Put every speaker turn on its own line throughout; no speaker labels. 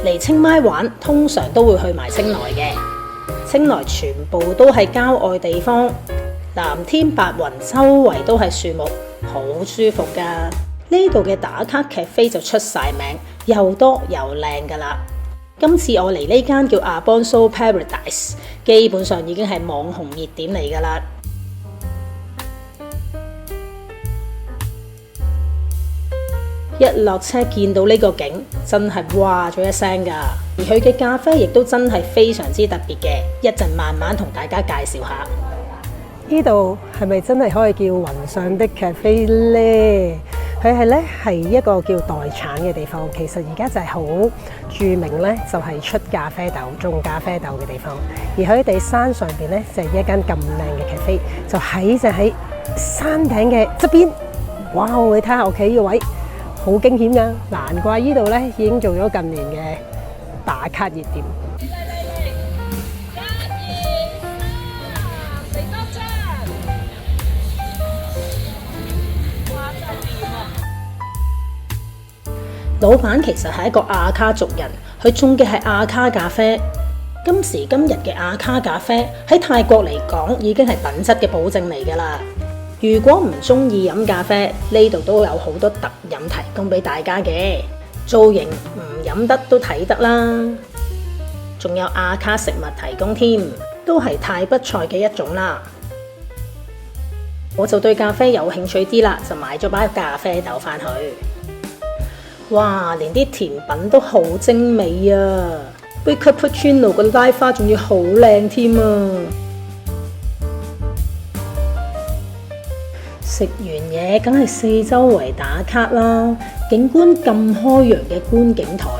嚟清邁玩通常都會去埋清萊嘅。清萊全部都係郊外地方，藍天白雲，周圍都係樹木，好舒服噶。呢度嘅打卡咖啡就出晒名，又多又靚噶啦。今次我嚟呢間叫 Albonso Paradise， 基本上已經係網紅熱點嚟噶啦。一落車見到呢個景，真係哇咗一聲噶。而佢嘅咖啡亦都真係非常之特別嘅，一陣慢慢同大家介紹下。
呢度係咪真係可以叫雲上的咖啡呢？佢係一個叫代產嘅地方，其實而家就係好著名咧，就係出咖啡豆、種咖啡豆嘅地方。而佢哋山上邊咧就係一間咁靚嘅咖啡，就喺山頂嘅側邊。哇！你睇下我企呢個位，好驚險㗎，難怪呢度咧已經做咗近年嘅打卡熱點。
老闆其實係一個阿卡族人，佢種嘅係阿卡咖啡。今時今日嘅阿卡咖啡喺泰國嚟講已經係品質嘅保證嚟㗎啦。如果唔中意飲咖啡，呢度都有好多特飲提供俾大家嘅，造型唔飲得都睇得啦。仲有阿卡食物提供添，都係泰北菜嘅一種啦。我就對咖啡有興趣啲啦，就買咗包咖啡豆返去。哇！連啲甜品都好精美啊！杯 cappuccino 個拉花仲要好靚添啊！食完嘢梗係四周圍打卡啦，景觀咁開揚嘅觀景台，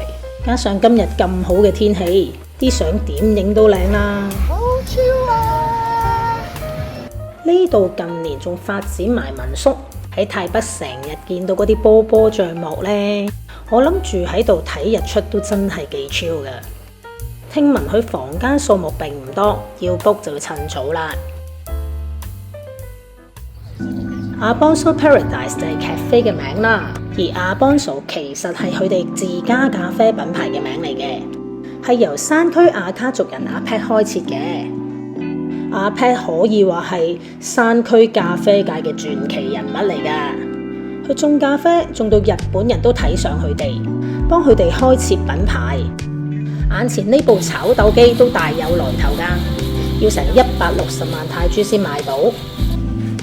加上今日咁好嘅天氣，啲相點影都靚啦。好超啊！呢度近年仲發展埋民宿，喺泰北成日見到嗰啲波波帳幕呢。我諗住喺度睇日出都真係幾超㗎。聽聞佢房間數目並唔多，要 book 就要趁早啦。Albonso Paradise 就係咖啡嘅名啦，而 Albonso 其實係佢哋自家咖啡品牌嘅名嚟嘅，係由山區阿卡族人阿 Pat 開設嘅。阿 Pat 可以話係山區咖啡界嘅傳奇人物嚟㗎。佢種咖啡種到日本人都睇上佢哋，幫佢哋開設品牌。眼前呢部炒豆機都大有來頭㗎，要成160萬泰銖先買到。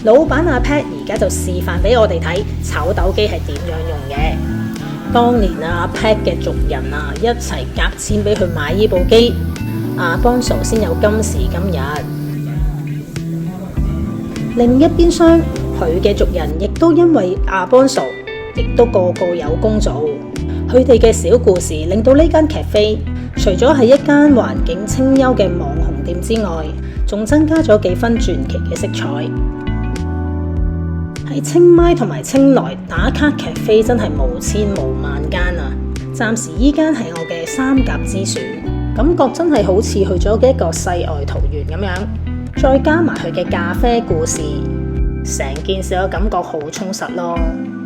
老闆阿 Pat 而家就示範俾我哋睇炒豆機係點樣用嘅。當年阿 Pat 嘅族人啊一齊夾錢俾佢買呢部機，Albonso先有今時今日。另一邊廂，佢嘅族人亦都因為Albonso，亦都個個有工做。佢哋嘅小故事令到呢間咖啡除咗係一間環境清幽嘅網紅店之外，仲增加咗幾分傳奇嘅色彩。喺清邁同埋清萊打卡咖啡真係無千無萬間啊！暫時依間係我嘅三甲之選，感覺真係好似去咗一個世外桃源咁樣。再加埋佢嘅咖啡故事，成件事嘅感覺好充實咯〜